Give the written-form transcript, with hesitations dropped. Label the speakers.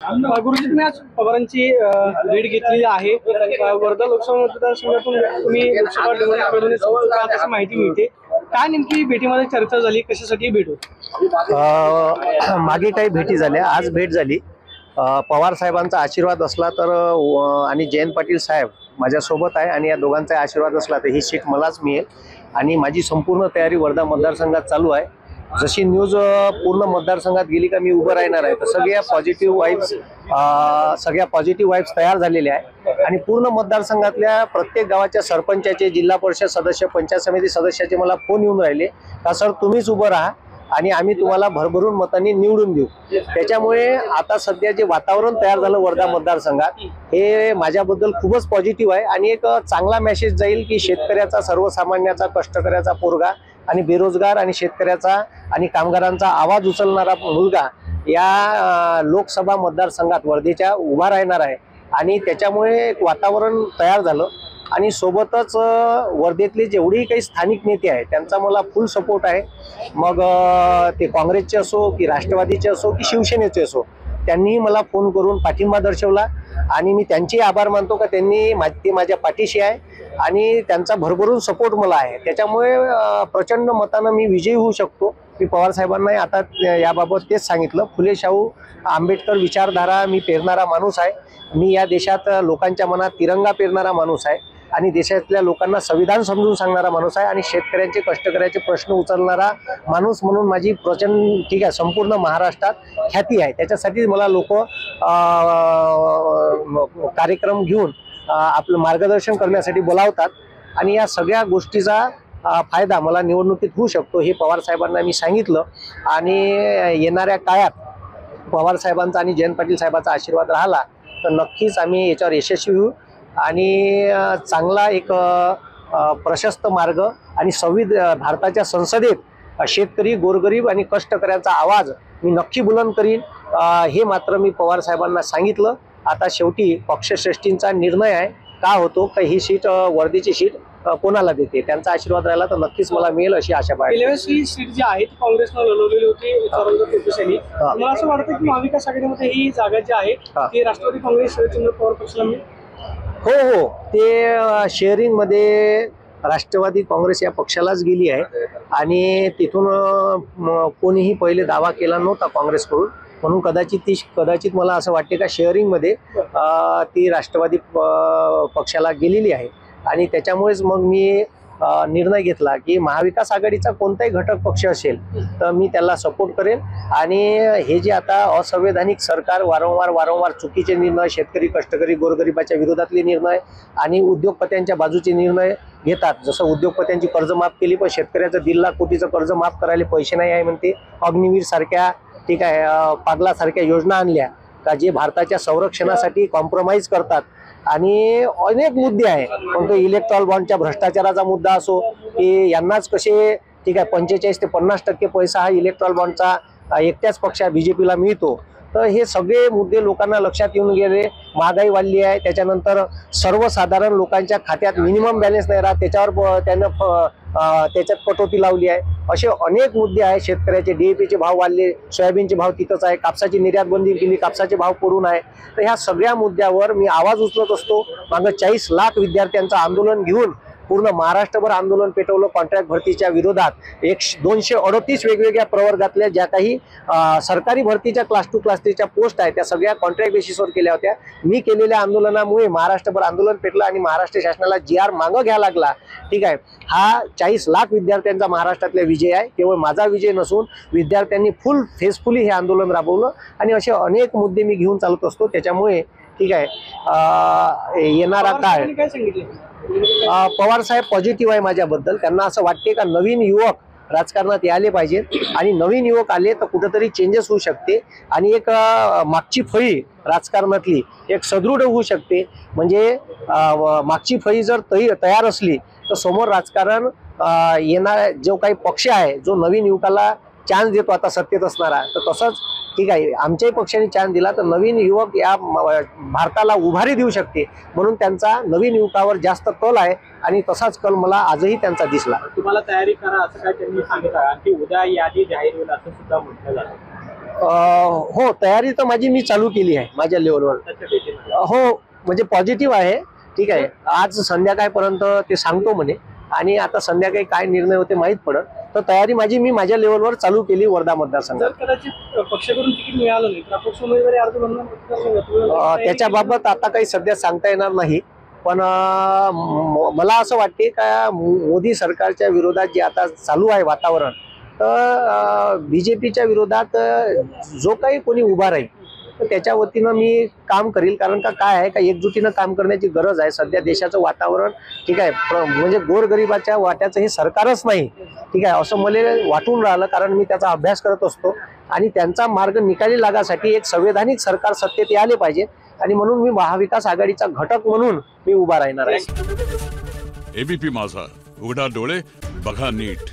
Speaker 1: गुरुजी, तुम्ही आज पवारांची भेट घेतलेली आहे. वर्धा लोकसभा मतदारसंघातून तुम्ही लोकसभा निवडणूक लढवण्याची अशी माहिती मिळते. काय नेमकी भेटीमध्ये चर्चा झाली, कशासाठी भेट होती?
Speaker 2: मागे काही भेटी झाल्या, आज भेट झाली. पवार साहेबांचा आशीर्वाद असला तर आणि जयंत पाटील साहेब माझ्यासोबत आहे आणि या दोघांचा आशीर्वाद असला तर ही सीट मलाच मिळेल आणि माझी संपूर्ण तयारी वर्धा मतदारसंघात चालू आहे. जशी न्यूज पूर्ण मतदारसंघात गेली का मी उभं राहणार आहे, तर सगळ्या पॉझिटिव्ह वाईब्स तयार झालेल्या आहे आणि पूर्ण मतदारसंघातल्या प्रत्येक गावाच्या सरपंचाचे, जिल्हा परिषद सदस्य, पंचायत समिती सदस्याचे मला फोन येऊन राहिले का सर तुम्हीच उभं राहा आणि आम्ही तुम्हाला भरभरून मतांनी निवडून देऊ. त्याच्यामुळे आता सध्या जे वातावरण तयार झालं वर्धा मतदारसंघात हे माझ्याबद्दल खूपच पॉझिटिव्ह आहे आणि एक चांगला मेसेज जाईल की शेतकऱ्याचा, सर्वसामान्याचा, कष्टकऱ्याचा पोरगा आणि बेरोजगार आणि शेतकऱ्याचा आणि कामगारांचा आवाज उचलणारा मुलगा या लोकसभा मतदारसंघात वर्धेच्या उभा राहणार आहे आणि त्याच्यामुळे एक वातावरण तयार झालं आणि सोबतच वर्धेतले जेवढेही काही स्थानिक नेते आहेत त्यांचा मला फुल सपोर्ट आहे. मग ते काँग्रेसचे असो की राष्ट्रवादीचे असो की शिवसेनेचे असो, त्यांनीही मला फोन करून पाठिंबा दर्शवला आणि मी त्यांचे आभार मानतो का ते माझ्या पाठीशी आहे आणि त्यांचा भरभरून सपोर्ट मला आहे. त्याच्यामुळे प्रचंड मतानं मी विजयी होऊ शकतो. मी पवार साहेबांना आता याबाबत तेच सांगितलं. फुले शाहू आंबेडकर विचारधारा मी पेरणारा माणूस आहे. मी या देशात लोकांच्या मनात तिरंगा पेरणारा माणूस आहे आणि देशातल्या लोकांना संविधान समजून सांगणारा माणूस आहे आणि शेतकऱ्यांचे, कष्टकऱ्याचे प्रश्न उचलणारा माणूस म्हणून माझी प्रचंड ठीक आहे संपूर्ण महाराष्ट्रात ख्याती आहे. त्याच्यासाठी मला लोक कार्यक्रम घेऊन आपलं मार्गदर्शन करण्यासाठी बोलावतात आणि या सगळ्या गोष्टीचा फायदा मला निवडणुकीत होऊ शकतो हे पवार साहेबांना मी सांगितलं आणि येणाऱ्या काळात पवार साहेबांचा आणि जयंत पाटील साहेबांचा आशीर्वाद राहिला तर नक्कीच आम्ही याच्यावर यशस्वी होऊ आणि चांगला एक प्रशस्त मार्ग आणि भारताच्या संसदेत शेतकरी, गोरगरीब आणि कष्टकऱ्यांचा आवाज मी नक्की बुलंद करीन हे मात्र मी पवार साहेबांना सांगितलं. आता शेवटी पक्षश्रेष्ठींचा निर्णय आहे का होतो का ही सीट, वर्धेची सीट कोणाला देते. त्यांचा आशीर्वाद राहिला तर नक्कीच मला मिळेल अशी आशा आहे.
Speaker 1: सीट जी आहे ती काँग्रेसनं लढवलेली होती चौरंगी. मला असं वाटतं की महाविकास आघाडीमध्ये ही जागा जी आहे ती राष्ट्रवादी काँग्रेस शरदचंद्र पवार पक्षाला मिळेल.
Speaker 2: हो, ते शेअरिंगमध्ये राष्ट्रवादी काँग्रेस या पक्षालाच गेली आहे आणि तिथून कोणीही पहिले दावा केला नव्हता काँग्रेसकडून, म्हणून कदाचित मला असं वाटते का शेअरिंगमध्ये ती राष्ट्रवादी पक्षाला गेलेली आहे आणि त्याच्यामुळेच मग मी निर्णय घेतला की महाविकास आघाडीचा कोणताही घटक पक्ष असेल तर मी त्याला सपोर्ट करेन आणि हे जे आता असंवैधानिक सरकार वारंवार चुकीचे निर्णय, शेतकरी, कष्टकरी, गोरगरिबाच्या विरोधातले निर्णय आणि उद्योगपत्यांच्या बाजूचे निर्णय घेतात. जसं उद्योगपत्यांची कर्ज माफ केली पण शेतकऱ्याचं 1.5 लाख कोटीचं कर्ज माफ करायला पैसे नाही आहे म्हणते. अग्निवीर सारख्या ठीक आहे पागलासारख्या योजना आणल्या का जे भारताच्या संरक्षणासाठी कॉम्प्रोमाइज करतात आणि अनेक मुद्दे आहे. पण तो इलेक्ट्रॉल बॉन्डच्या भ्रष्टाचाराचा मुद्दा असो की यांनाच कसे ठीक आहे 45 ते 50% पैसा हा इलेक्ट्रॉल बॉन्डचा एकट्याच पक्षा बीजेपीला मिळतो. तर हे सगळे मुद्दे लोकांना लक्षात येऊन गेले. महागाई वाढली आहे, त्याच्यानंतर सर्वसाधारण लोकांच्या खात्यात मिनिमम बॅलन्स नाही राहत, त्याच्यात कटोती लावली आहे. असे अनेक मुद्दे आहेत. शेतकऱ्याचे DAPचे भाव वाढले, सोयाबीनचे भाव तिथंच आहे, कापसाची निर्यात बंदी केली, कापसाचे भाव पडून आहे. तर ह्या सगळ्या मुद्द्यावर मी आवाज उचलत असतो. मागं 40 लाख विद्यार्थ्यांचं आंदोलन घेऊन पूर्ण महाराष्ट्रभर आंदोलन पेटवलं कॉन्ट्रॅक्ट भरतीच्या विरोधात. 238 वेगवेगळ्या प्रवर्गातल्या ज्या काही सरकारी भरतीच्या क्लास 2 क्लास 3च्या पोस्ट आहेत त्या सगळ्या कॉन्ट्रॅक्ट बेसिसवर केल्या होत्या. मी केलेल्या आंदोलनामुळे महाराष्ट्रभर आंदोलन पेटलं आणि महाराष्ट्र शासनाला GR मागं घ्यायला लागला. ठीक आहे, हा 40 लाख विद्यार्थ्यांचा महाराष्ट्रातला विजय आहे. केवळ माझा विजय नसून विद्यार्थ्यांनी फेसफुली हे आंदोलन राबवलं आणि असे अनेक मुद्दे मी घेऊन चालत असतो. त्याच्यामुळे ठीक आहे येणारा काळ पवार साहेब पॉझिटिव्ह आहे माझ्याबद्दल. त्यांना असं वाटते का नवीन युवक राजकारणात यायला पाहिजेत आणि नवीन युवक आले तर कुठेतरी चेंजेस होऊ शकते आणि एक मागची फळी राजकारणातली एक सदृढ होऊ शकते. म्हणजे मागची फळी जर तयार असली तर समोर राजकारण येणार जो काही पक्ष आहे जो नवीन युवकाला चान्स देतो आता सत्तेत असणारा, तर तसंच ठीक आहे आमच्याही पक्षाने चान्स दिला तर नवीन युवक या भारताला उभारी देऊ शकते. म्हणून त्यांचा नवीन युवकावर जास्त कल आहे आणि तसाच कल मला आजही त्यांचा दिसला.
Speaker 1: तुम्हाला तयारी करा असं काय त्यांनी सांगितलं आणि उद्या यादी जाहीर होईल असं सुद्धा म्हटलं जातं.
Speaker 2: हो, तयारी तर माझी मी चालू केली आहे माझ्या लेवलवर. हो, म्हणजे पॉझिटिव्ह आहे. ठीक आहे, आज संध्याकाळपर्यंत ते सांगतो म्हणे आणि आता संध्याकाळी काय निर्णय होते माहीत पडत. तर तयारी मी माझ्या लेवलवर चालू केली वर्धा मतदारसंघात.
Speaker 1: जर कदाचित पक्षाकडून तिकीट मिळालं नाही तर अपक्ष उमेदवारी अर्ज भरणार मतदारसंघात?
Speaker 2: त्याच्याबाबत आता काही सध्या सांगता येणार नाही. पण मला असं वाटते का मोदी सरकारच्या विरोधात जे आता चालू आहे वातावरण, तर बीजेपीच्या विरोधात जो काही कोणी उभा राहील तर त्याच्या वतीनं मी काम करील. कारण का काय आहे का एकजुटीनं काम करण्याची गरज आहे. सध्या देशाचं वातावरण ठीक आहे, म्हणजे गोरगरिबाच्या वाट्याचं हे सरकारच नाही. ठीक आहे, असं मला वाटून राहिलं. कारण मी त्याचा अभ्यास करत असतो आणि त्यांचा मार्ग निकाली लागासाठी एक संवैधानिक सरकार सत्तेत यायला पाहिजे आणि म्हणून मी महाविकास आघाडीचा घटक म्हणून मी उभा राहणार आहे.
Speaker 3: एबीपी माझा, उघडा डोळे बघा नीट.